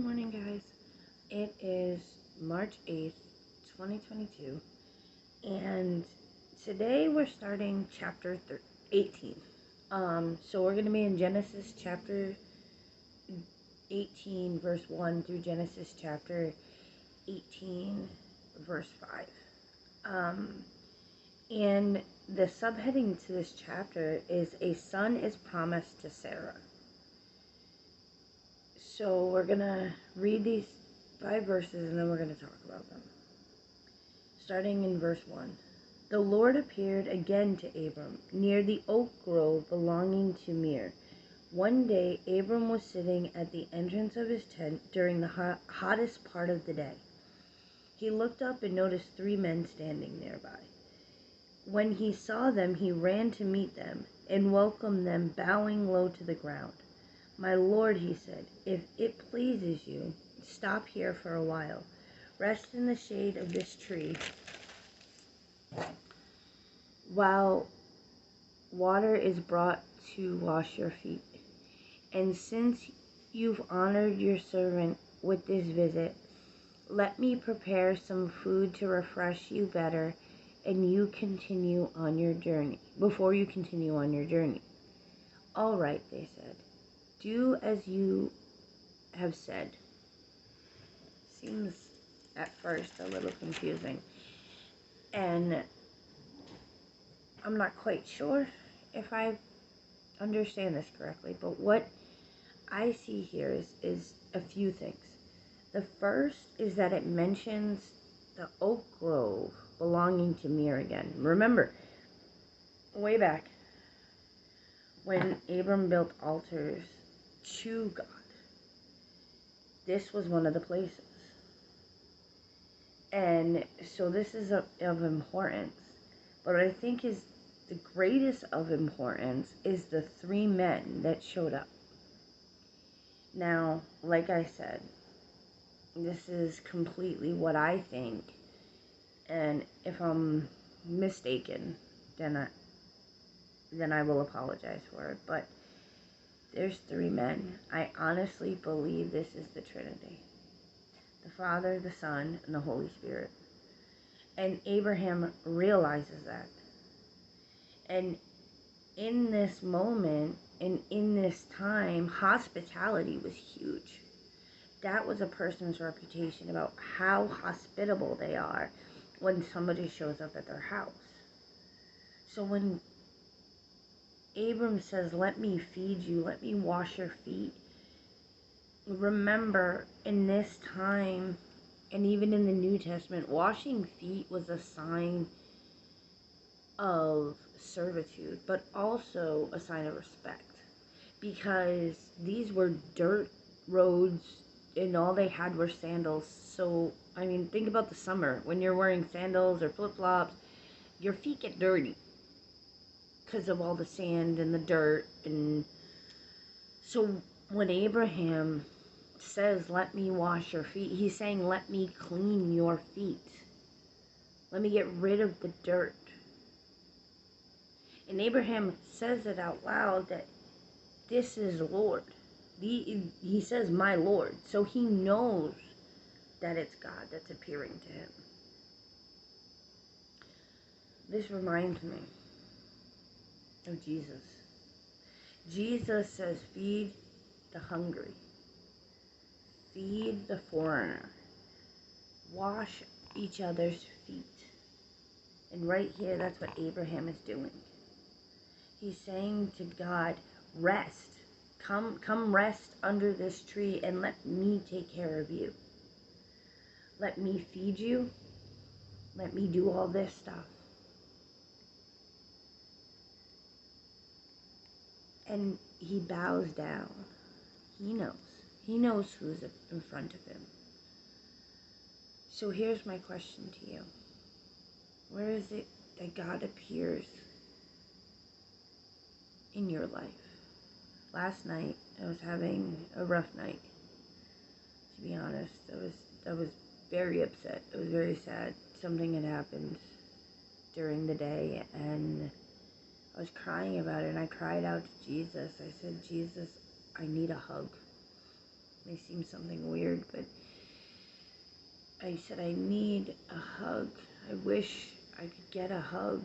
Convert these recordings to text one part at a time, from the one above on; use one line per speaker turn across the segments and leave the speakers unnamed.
morning, guys. It is March 8th, 2022, and today we're starting chapter 18. So we're going to be in Genesis chapter 18, verse 1 through Genesis chapter 18, verse 5. And the subheading to this chapter is A Son is Promised to Sarah. So we're going to read these 5 verses and then we're going to talk about them. Starting in verse 1. The Lord appeared again to Abram near the oak grove belonging to Mamre. One day Abram was sitting at the entrance of his tent during the hottest part of the day. He looked up and noticed 3 men standing nearby. When he saw them, he ran to meet them and welcomed them, bowing low to the ground. My Lord, he said, if it pleases you, stop here for a while. Rest in the shade of this tree while water is brought to wash your feet. And since you've honored your servant with this visit, let me prepare some food to refresh you better and you continue on your journey, before you continue on your journey. All right, they said. Do as you have said. Seems at first a little confusing. And I'm not quite sure if I understand this correctly, but what I see here is a few things. The first is that it mentions the oak grove belonging to Mamre again. Remember, way back when Abram built altars to God, this was one of the places. And so this is of importance. But what I think is the greatest of importance is the 3 men that showed up. Now, like I said, this is completely what I think. And if I'm mistaken, then I will apologize for it. But there's 3 men. I honestly believe this is the Trinity. The Father, the Son, and the Holy Spirit. And Abraham realizes that. And in this moment, and in this time, hospitality was huge. That was a person's reputation about how hospitable they are when somebody shows up at their house. So when Abram says, let me feed you, let me wash your feet, remember, in this time, and even in the New Testament, washing feet was a sign of servitude, but also a sign of respect. Because these were dirt roads, and all they had were sandals. So, I mean, think about the summer. When you're wearing sandals or flip-flops, your feet get dirty because of all the sand and the dirt. And so when Abraham says, let me wash your feet, he's saying, let me clean your feet. Let me get rid of the dirt. And Abraham says it out loud that this is Lord. He says, my Lord. So he knows that it's God that's appearing to him. This reminds me of Jesus. Jesus says, feed the hungry. Feed the foreigner. Wash each other's feet. And right here, that's what Abraham is doing. He's saying to God, rest. Come rest under this tree and let me take care of you. Let me feed you. Let me do all this stuff. And he bows down. He knows. He knows who's in front of him. So here's my question to you. Where is it that God appears in your life? Last night, I was having a rough night. To be honest, I was very upset. I was very sad. Something had happened during the day, and I was crying about it, and I cried out to Jesus. I said, Jesus, I need a hug. may seem something weird, but I said, I need a hug. I wish I could get a hug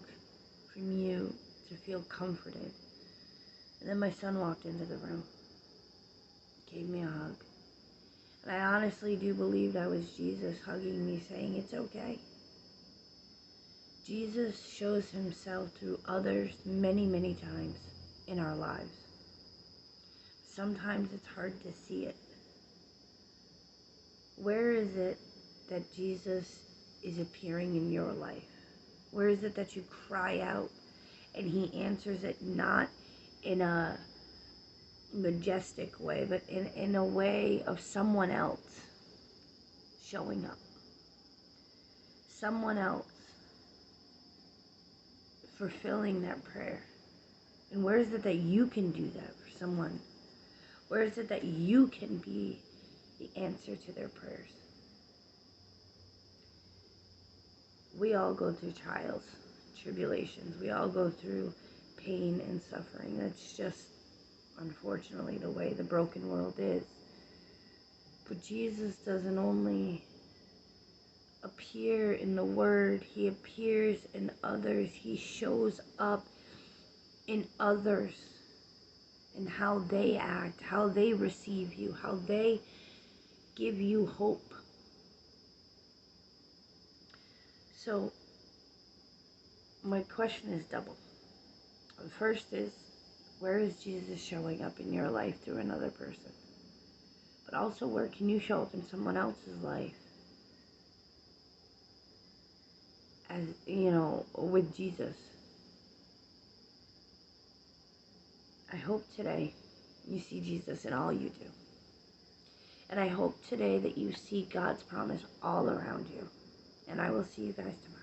from you to feel comforted. And then my son walked into the room, gave me a hug. And I honestly do believe that was Jesus hugging me, saying, it's okay. Jesus shows himself through others many, many times in our lives. Sometimes it's hard to see it. Where is it that Jesus is appearing in your life? Where is it that you cry out and he answers it, not in a majestic way, but in a way of someone else showing up? Someone else fulfilling that prayer. And where is it that you can do that for someone? Where is it that you can be the answer to their prayers? We all go through trials, tribulations. We all go through pain and suffering. That's just, unfortunately, the way the broken world is. But Jesus doesn't only appear in the Word. He appears in others. He shows up in others and how they act, how they receive you, how they give you hope. So my question is double. The first is, where is Jesus showing up in your life through another person? But also, where can you show up in someone else's life? As, with Jesus. I hope today you see Jesus in all you do. And I hope today that you see God's promise all around you. And I will see you guys tomorrow.